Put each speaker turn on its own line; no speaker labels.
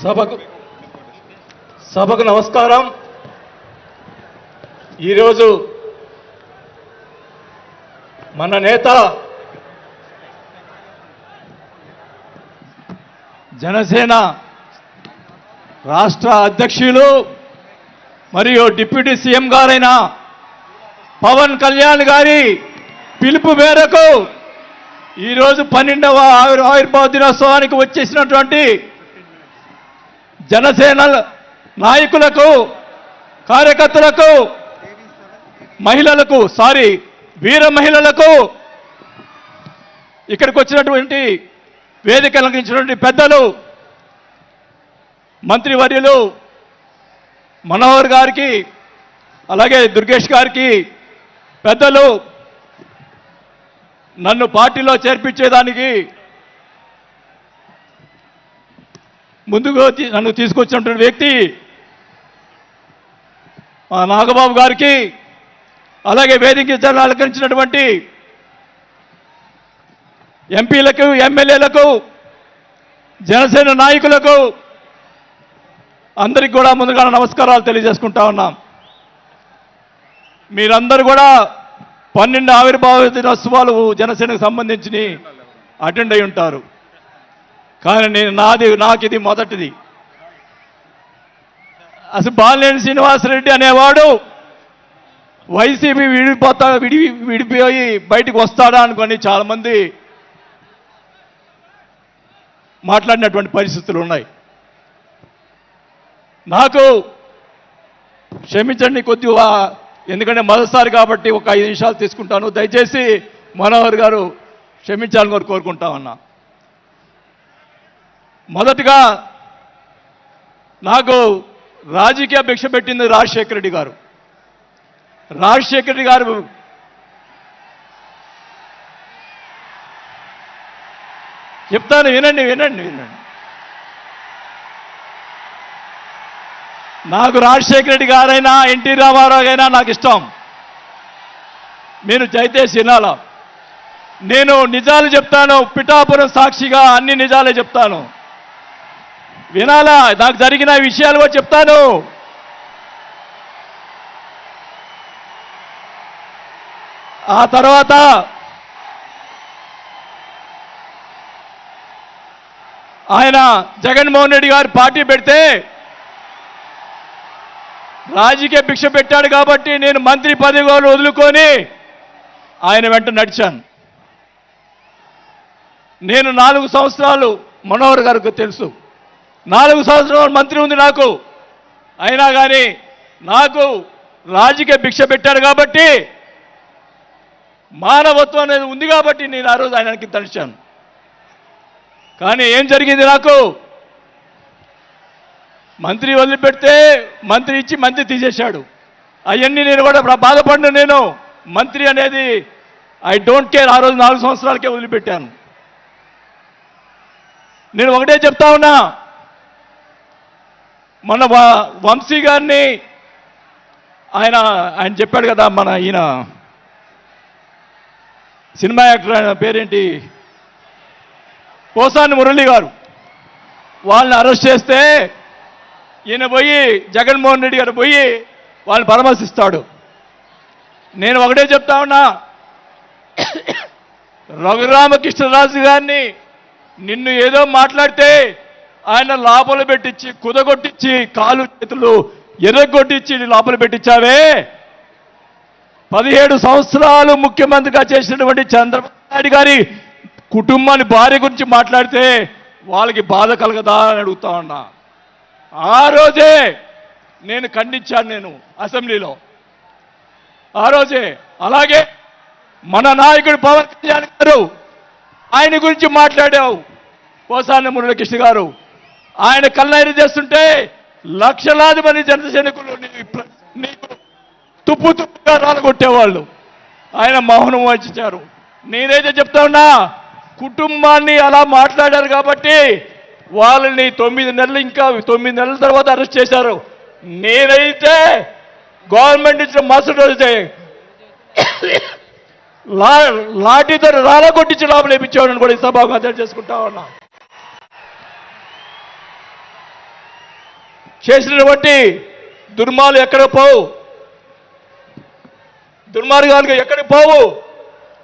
సభకు నమస్కారం. ఈరోజు మన నేత జనసేన రాష్ట్ర అధ్యక్షులు మరియు డిప్యూటీ సీఎం గారైన పవన్ కళ్యాణ్ గారి పిలుపు మేరకు ఈరోజు 12వ ఆవిర్భావ దినోత్సవానికి వచ్చేసినటువంటి జనసేన నాయకులకు, కార్యకర్తలకు, మహిళలకు, వీర మహిళలకు, ఇక్కడికి వచ్చినటువంటి వేదిక అలంకరించినటువంటి పెద్దలు, మంత్రివర్యులు మనోహర్ గారికి, అలాగే దుర్గేష్ గారికి, పెద్దలు, నన్ను పార్టీలో చేర్పించేదానికి ముందుగా నన్ను తీసుకొచ్చినటువంటి వ్యక్తి నాగబాబు గారికి, అలాగే వేదిక అలంకరించినటువంటి ఎంపీలకు, ఎమ్మెల్యేలకు, జనసేన నాయకులకు అందరికీ కూడా ముందుగా నమస్కారాలు తెలియజేసుకుంటా ఉన్నాం. మీరందరూ కూడా 12 ఆవిర్భావ దినోత్సవాలు జనసేనకు సంబంధించి అటెండ్ అయి ఉంటారు. కానీ నాకు ఇది మొదటిది. అసలు బాలినేని శ్రీనివాసరెడ్డి అనేవాడు వైసీపీ విడిపోయి బయటకు వస్తాడా అనుకొని చాలామంది మాట్లాడినటువంటి పరిస్థితులు ఉన్నాయి. నాకు క్షమించండి కొద్దిగా, ఎందుకంటే మొదటిసారి కాబట్టి ఒక 5 నిమిషాలు తీసుకుంటాను. దయచేసి మనోహర్ గారు క్షమించాలని కోరుకుంటా ఉన్నా. మొదటిగా నాకు రాజకీయ భిక్ష పెట్టింది రాజశేఖర రెడ్డి గారు. రాజశేఖర రెడ్డి గారు చెప్తాను, వినండి. నాకు రాజశేఖర రెడ్డి గారైనా ఎన్టీ రామారావు అయినా నాకు ఇష్టం. మీరు దయచేసి వినాలా. నేను నిజాలు చెప్తాను, పిఠాపురం సాక్షిగా అన్ని నిజాలే చెప్తాను. వినాలా, నాకు జరిగిన విషయాలు కూడా చెప్తాను. ఆ తర్వాత ఆయన జగన్మోహన్ రెడ్డి గారు పార్టీ పెడితే రాజకీయ భిక్ష పెట్టాడు కాబట్టి నేను మంత్రి పదవి వదులుకొని ఆయన వెంట నడిచాను. నేను 4 సంవత్సరాలు, మనోహర్ గారికి తెలుసు, 4 సంవత్సరాలు మంత్రి ఉంది నాకు. అయినా కానీ నాకు రాజకీయ భిక్ష పెట్టాడు కాబట్టి, మానవత్వం అనేది ఉంది కాబట్టి నేను ఆ రోజు ఆయనకి తలిచాను. కానీ ఏం జరిగింది, నాకు మంత్రి వదిలిపెడితే మంత్రి ఇచ్చి మంత్రి తీసేశాడు. అవన్నీ నేను కూడా బాధపడిన, నేను మంత్రి అనేది ఐ డోంట్ కేర్. ఆ రోజు 4 సంవత్సరాలకే వదిలిపెట్టాను. నేను ఒకటే చెప్తా ఉన్నా, మన వంశీ గారిని ఆయన చెప్పాడు కదా, ఈయన సినిమా యాక్టర్, ఆయన పేరేంటి, పోసాని మురళి గారు, వాళ్ళని అరెస్ట్ చేస్తే ఈయన పోయి, జగన్మోహన్ రెడ్డి గారు పోయి వాళ్ళని పరామర్శిస్తాడు. నేను ఒకటే చెప్తా ఉన్నా, రఘురామకృష్ణరాజు గారిని నిన్ను ఏదో మాట్లాడితే ఆయన లోపల పెట్టించి, కుదగొట్టించి, కాలు చేతులు ఎర్రగొట్టించి లోపల పెట్టించావే. 17 సంవత్సరాలు ముఖ్యమంత్రిగా చేసినటువంటి చంద్రబాబు నాయుడు గారి కుటుంబాన్ని, భార్య గురించి మాట్లాడితే వాళ్ళకి బాధ కలగదా అని అడుగుతా ఉన్నా. ఆ రోజే నేను ఖండించాను, నేను అసెంబ్లీలో ఆ రోజే. అలాగే మన నాయకుడు పవన్ కళ్యాణ్ గారు, ఆయన గురించి మాట్లాడావు, పోసాని మురళీకృష్ణ గారు. ఆయన కళ్ళైన చేస్తుంటే లక్షలాది మంది జనసైనికులు నీకు తుప్పుగా రాలగొట్టేవాళ్ళు. ఆయన మౌనం వహించారు. నేనైతే చెప్తా ఉన్నా, కుటుంబాన్ని అలా మాట్లాడారు కాబట్టి వాళ్ళని 9 నెలలు, ఇంకా 9 నెలల తర్వాత అరెస్ట్ చేశారు. నేనైతే గవర్నమెంట్ ఇచ్చిన మరుసటి రోజే లాఠీతో రాలగొట్టించి లోపల వేయించేవాడిని కూడా ఈ సభకు అర్థం చేసుకుంటా ఉన్నా. చేసినటువంటి దుర్మార్గాలు ఎక్కడ పోవు, దుర్మార్గాలు ఎక్కడ పోవు.